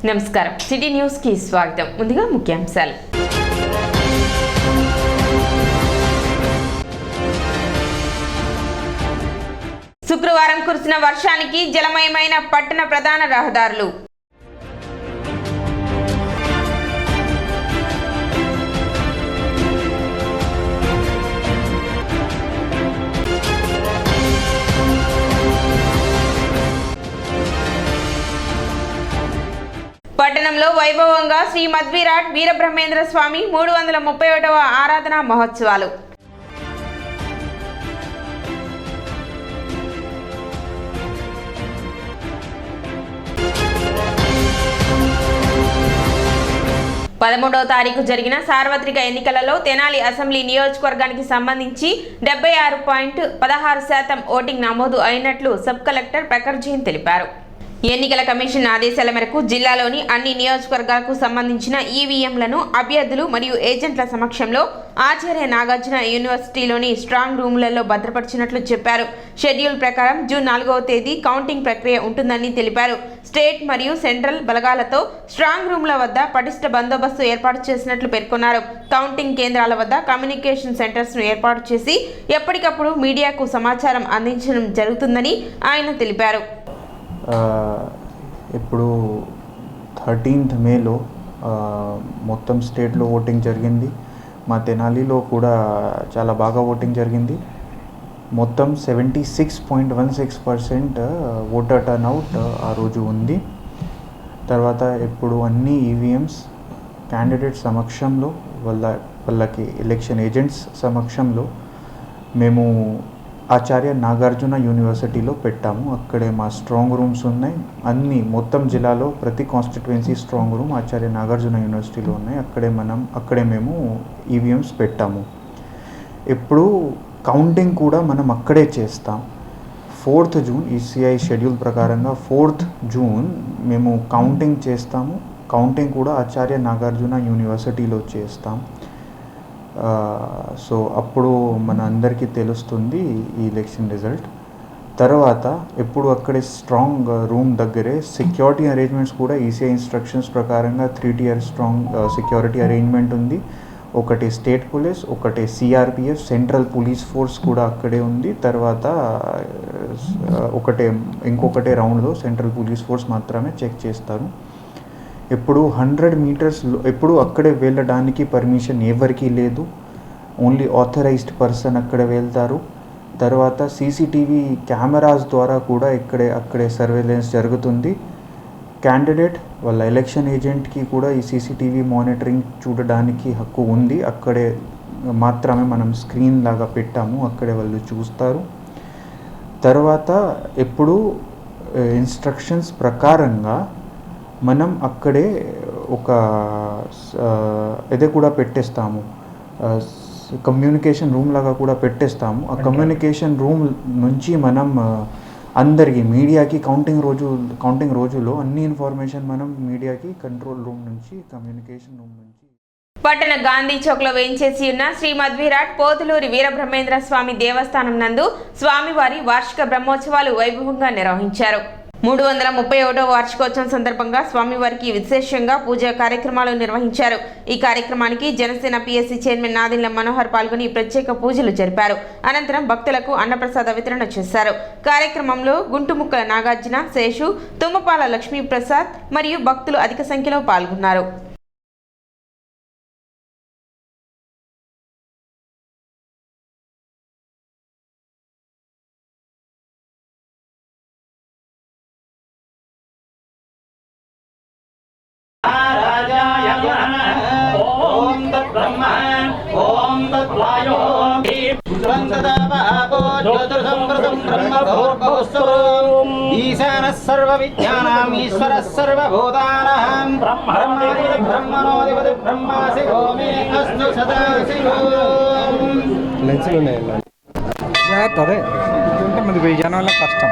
నమస్కారం city news కి స్వాగతం. ముందుగా ముఖ్యాంశాలు. శుక్రవారం కురిసిన వర్షానికి జలమయమైన పట్టణ ప్రధాన రహదారులు. పట్టణంలో వైభవంగా శ్రీ మధ్విరాట్ వీరబ్రహ్మేంద్ర స్వామి 331వ ఆరాధన మహోత్సవాలు. పదమూడవ తారీఖు జరిగిన సార్వత్రిక ఎన్నికలలో తెనాలి అసెంబ్లీ నియోజకవర్గానికి సంబంధించి 76.16% ఓటింగ్ నమోదు అయినట్లు సబ్ కలెక్టర్ ప్రఖర్ జైన్ తెలిపారు. ఎన్నికల కమిషన్ ఆదేశాల మేరకు జిల్లాలోని అన్ని నియోజకవర్గాలకు సంబంధించిన ఈవీఎంలను అభ్యర్థులు మరియు ఏజెంట్ల సమక్షంలో ఆచార్య నాగార్జున యూనివర్సిటీలోని స్ట్రాంగ్ రూమ్లలో భద్రపరిచినట్లు చెప్పారు. షెడ్యూల్ ప్రకారం జూన్ 4వ తేదీ కౌంటింగ్ ప్రక్రియ ఉంటుందని తెలిపారు. స్టేట్ మరియు సెంట్రల్ బలగాలతో స్ట్రాంగ్ రూమ్ల వద్ద పటిష్ట బందోబస్తు ఏర్పాటు చేసినట్లు పేర్కొన్నారు. కౌంటింగ్ కేంద్రాల వద్ద కమ్యూనికేషన్ సెంటర్స్ను ఏర్పాటు చేసి ఎప్పటికప్పుడు మీడియాకు సమాచారం అందించడం జరుగుతుందని ఆయన తెలిపారు. ఇప్పుడు 13th మేలో మొత్తం స్టేట్లో ఓటింగ్ జరిగింది. మా తెనాలిలో కూడా చాలా బాగా ఓటింగ్ జరిగింది. మొత్తం 76.16% ఓటర్ టర్న్అవుట్ ఆ రోజు ఉంది. తర్వాత ఇప్పుడు అన్ని ఈవీఎంస్ క్యాండిడేట్ సమక్షంలో వాళ్ళకి ఎలక్షన్ ఏజెంట్స్ సమక్షంలో మేము ఆచార్య నాగార్జున యూనివర్సిటీలో పెట్టాము. అక్కడే మా స్ట్రాంగ్ రూమ్స్ ఉన్నాయి. అన్ని మొత్తం జిల్లాలో ప్రతి constituency strong room Acharya Nagarjuna యూనివర్సిటీలో ఉన్నాయి. అక్కడే మేము ఈవీఎంస్ పెట్టాము. ఇప్పుడు కౌంటింగ్ కూడా మనం అక్కడే చేస్తాం. 4th జూన్ ఈసీఐ షెడ్యూల్ ప్రకారంగా 4th జూన్ మేము కౌంటింగ్ చేస్తాము. కౌంటింగ్ కూడా ఆచార్య నాగార్జున యూనివర్సిటీలో చేస్తాం. సో అప్పుడు మన అందరికీ తెలుస్తుంది ఈ ఎలక్షన్ రిజల్ట్. తర్వాత ఎప్పుడు అక్కడే స్ట్రాంగ్ రూమ్ దగ్గరే సెక్యూరిటీ అరేంజ్మెంట్స్ కూడా ఈసీఐ ఇన్స్ట్రక్షన్స్ ప్రకారంగా 3 tier స్ట్రాంగ్ సెక్యూరిటీ అరేంజ్మెంట్ ఉంది. ఒకటి స్టేట్ పోలీస్, ఒకటి సిఆర్పిఎఫ్, సెంట్రల్ పోలీస్ ఫోర్స్ కూడా అక్కడే ఉంది. తర్వాత ఇంకొకటే రౌండ్లో సెంట్రల్ పోలీస్ ఫోర్స్ మాత్రమే చెక్ చేస్తారు. ఇప్పుడు 100 meters ఎప్పుడు అక్కడే వెళ్ళడానికి పర్మిషన్ ఎవరికీ లేదు. ఓన్లీ ఆథరైజ్డ్ పర్సన్ అక్కడే వెళ్తారు. తర్వాత సీసీటీవీ కెమెరాస్ ద్వారా కూడా అక్కడే సర్వేలెన్స్ జరుగుతుంది. క్యాండిడేట్ వాళ్ళ ఎలక్షన్ ఏజెంట్కి కూడా ఈ సీసీటీవీ మానిటరింగ్ చూడడానికి హక్కు ఉంది. అక్కడే మాత్రమే మనం స్క్రీన్ లాగా పెట్టాము, అక్కడే వాళ్ళు చూస్తారు. తర్వాత ఎప్పుడు ఇన్స్ట్రక్షన్స్ ప్రకారంగా మనం అక్కడే ఒక ఇది కూడా పెట్టేస్తాము, కమ్యూనికేషన్ రూమ్ లాగా కూడా పెట్టేస్తాము. ఆ కమ్యూనికేషన్ రూమ్ నుంచి మనం అందరికీ మీడియాకి కౌంటింగ్ రోజులో అన్ని ఇన్ఫర్మేషన్ మనం మీడియాకి కంట్రోల్ రూమ్ నుంచి కమ్యూనికేషన్ రూమ్ నుంచి. పట్టణ గాంధీ చౌక్లో వేయించేసి ఉన్న శ్రీ మధ్విరాట్ పోతులూరి వీరబ్రహ్మేంద్ర స్వామి దేవస్థానం నందు స్వామివారి వార్షిక బ్రహ్మోత్సవాలు వైభవంగా నిర్వహించారు. 331వ వార్షికోత్సవం సందర్భంగా స్వామివారికి విశేషంగా పూజా కార్యక్రమాలు నిర్వహించారు. ఈ కార్యక్రమానికి జనసేన పిఎస్సి చైర్మన్ నాదిండ్ల మనోహర్ పాల్గొని ప్రత్యేక పూజలు జరిపారు. అనంతరం భక్తులకు అన్నప్రసాద వితరణ చేశారు. కార్యక్రమంలో గుంటుముక్కల నాగార్జున, శేషు, తుమ్మపాల లక్ష్మీప్రసాద్ మరియు భక్తులు అధిక సంఖ్యలో పాల్గొన్నారు. ఈశానః సర్వవిద్యానాం ఈశ్వరః సర్వభూతానాం బ్రహ్మణోధిపతి బ్రహ్మాసి ఓమే అస్తు సదాశివో. మంది జనాల కష్టం.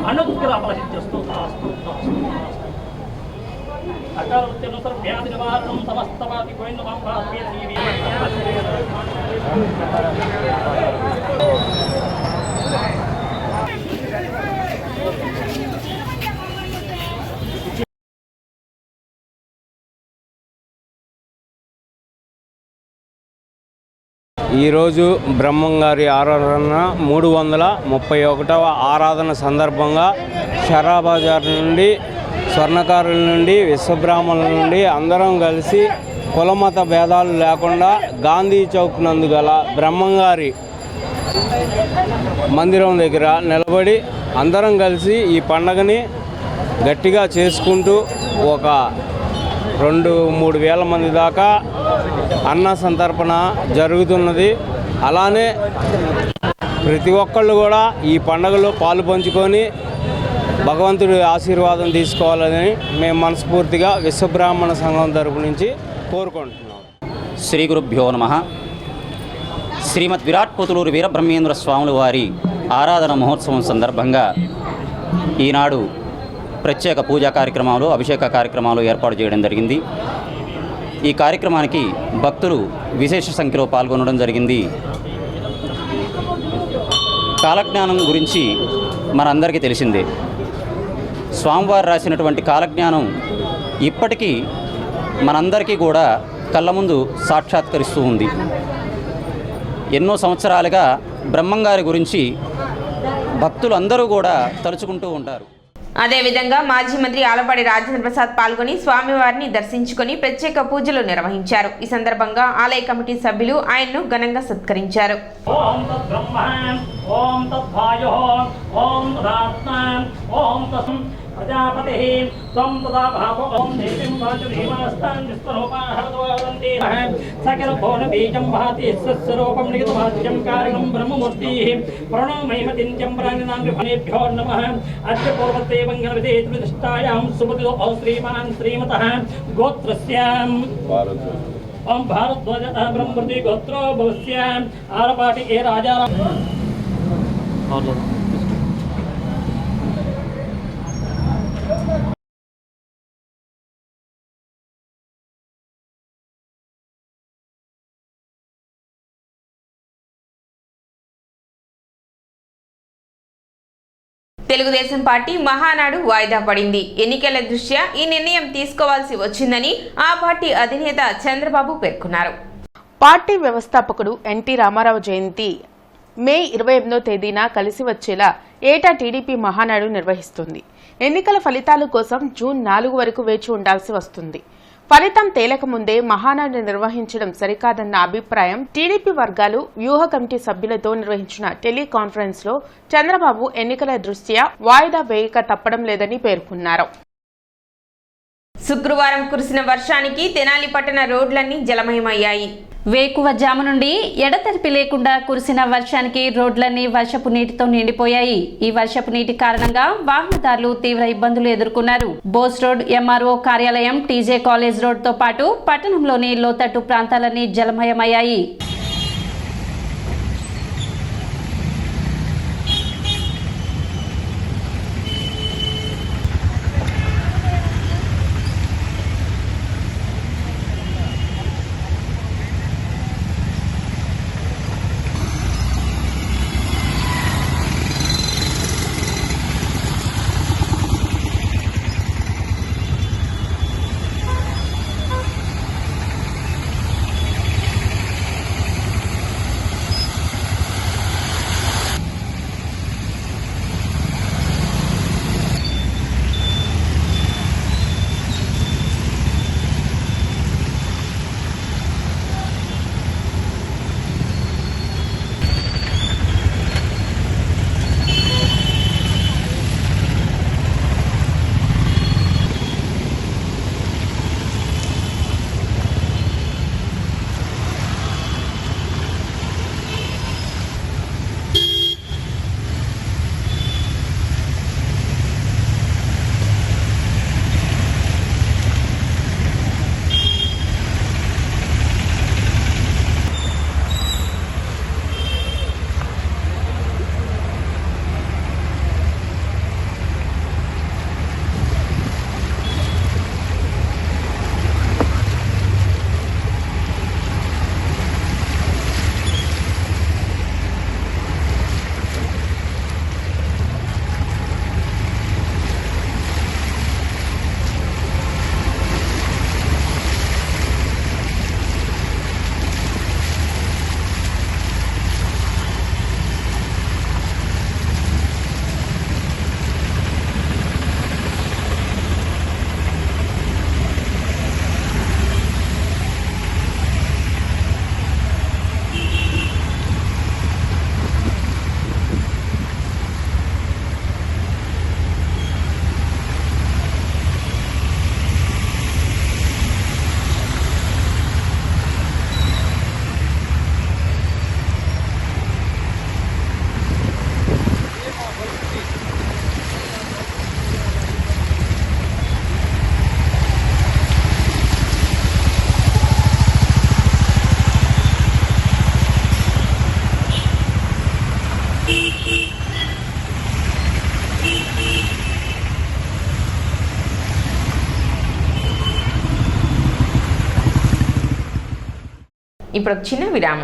అనుగ్రహమహిత్యస్తు అకాల వృత్తినుసర వ్యాధి నివారణం సమస్తవాది గోవిందమాం ఈరోజు బ్రహ్మంగారి ఆరాధన 331వ ఆరాధన సందర్భంగా షరాబజార్ నుండి స్వర్ణకారుల నుండి విశ్వబ్రాహ్మణుల నుండి అందరం కలిసి కులమత భేదాలు లేకుండా గాంధీ చౌక్ నందు గల బ్రహ్మంగారి మందిరం దగ్గర నిలబడి అందరం కలిసి ఈ పండగని గట్టిగా చేసుకుంటూ ఒక 2-3 వేల మంది దాకా అన్న సంతర్పణ జరుగుతున్నది. అలానే ప్రతి ఒక్కళ్ళు కూడా ఈ పండుగలో పాలు పంచుకొని భగవంతుడి ఆశీర్వాదం తీసుకోవాలని మేము మనస్ఫూర్తిగా విశ్వబ్రాహ్మణ సంఘం తరపు నుంచి కోరుకుంటున్నాం. శ్రీ గురుభ్యో నమః. శ్రీమద్ విరాట్ పోతులూరు వీరబ్రహ్మేంద్ర స్వాముల వారి ఆరాధన మహోత్సవం సందర్భంగా ఈనాడు ప్రత్యేక పూజా కార్యక్రమాలు, అభిషేక కార్యక్రమాలు ఏర్పాటు చేయడం జరిగింది. ఈ కార్యక్రమానికి భక్తులు విశేష సంఖ్యలో పాల్గొనడం జరిగింది. కాలజ్ఞానం గురించి మనందరికీ తెలిసిందే. స్వామివారు రాసినటువంటి కాలజ్ఞానం ఇప్పటికీ మనందరికీ కూడా కళ్ళ ముందు సాక్షాత్కరిస్తూ ఉంది. ఎన్నో సంవత్సరాలుగా బ్రహ్మంగారి గురించి భక్తులు అందరూ కూడా తలుచుకుంటూ ఉంటారు. అదేవిధంగా మాజీ మంత్రి ఆలపాటి రాజేంద్ర ప్రసాద్ పాల్గొని స్వామివారిని దర్శించుకొని ప్రత్యేక పూజలు నిర్వహించారు. ఈ సందర్భంగా ఆలయ కమిటీ సభ్యులు ఆయన్ను ఘనంగా సత్కరించారు. ప్రజాపతి త్వం తదా భావో ఓం దేవీం వాచురీమాస్తాన్ విశ్వరూపాహరదోవంతి సకల భోన బీజం భాతి స్వస్వరూపం నిగతవాచ్యం కారణం బ్రహ్మమూర్తి ప్రణో మహిమతింత్యం ప్రాణినాం విభనేభ్యో నమః. అద్య పూర్వతే మంగళవిదే ప్రతిష్ఠాయాం సుమతిలో శ్రీమాన్ శ్రీమతః గోత్రస్యాం ఓం భారద్వాజ బ్రహ్మృతి గోత్రో భవస్యాం ఆలపాటి ఏ రాజా తెలుగుదేశం పార్టీ మహానాడు వాయిదా పడింది. ఎన్నికల దృష్ట్యా ఈ నిర్ణయం తీసుకోవాల్సి వచ్చిందని ఆ పార్టీ అధినేత చంద్రబాబు పేర్కొన్నారు. పార్టీ వ్యవస్థాపకుడు ఎన్టీ రామారావు జయంతి మే 28వ తేదీన కలిసి వచ్చేలా ఏటా టీడీపీ మహానాడు నిర్వహిస్తుంది. ఎన్నికల ఫలితాల కోసం జూన్ 4 వరకు వేచి ఉండాల్సి వస్తుంది. ఫలితం తేలక ముందే మహానాడు నిర్వహించడం సరికాదన్న అభిప్రాయం టీడీపీ వర్గాలు వ్యూహ కమిటీ సభ్యులతో నిర్వహించిన టెలికాన్ఫరెన్స్ లో చంద్రబాబు ఎన్నికల దృష్ట్యా వాయిదా వేయక తప్పడం లేదని పేర్కొన్నారు. శుక్రవారం కురిసిన వర్షానికి తెనాలి పట్టణ రోడ్లన్నీ జలమయమయ్యాయి. వేకువజాము నుండి ఎడతెరిపి లేకుండా కురిసిన వర్షానికి రోడ్లన్నీ వర్షపు నీటితో నిండిపోయాయి. ఈ వర్షపు నీటి కారణంగా వాహనదారులు తీవ్ర ఇబ్బందులు ఎదుర్కొన్నారు. బోస్ రోడ్, ఎంఆర్ఓ కార్యాలయం, టీజే కాలేజ్ రోడ్ తో పాటు పట్టణంలోని లోతట్టు ప్రాంతాలన్నీ జలమయమయ్యాయి. ఇప్పుడు ఒక చిన్న విరామం.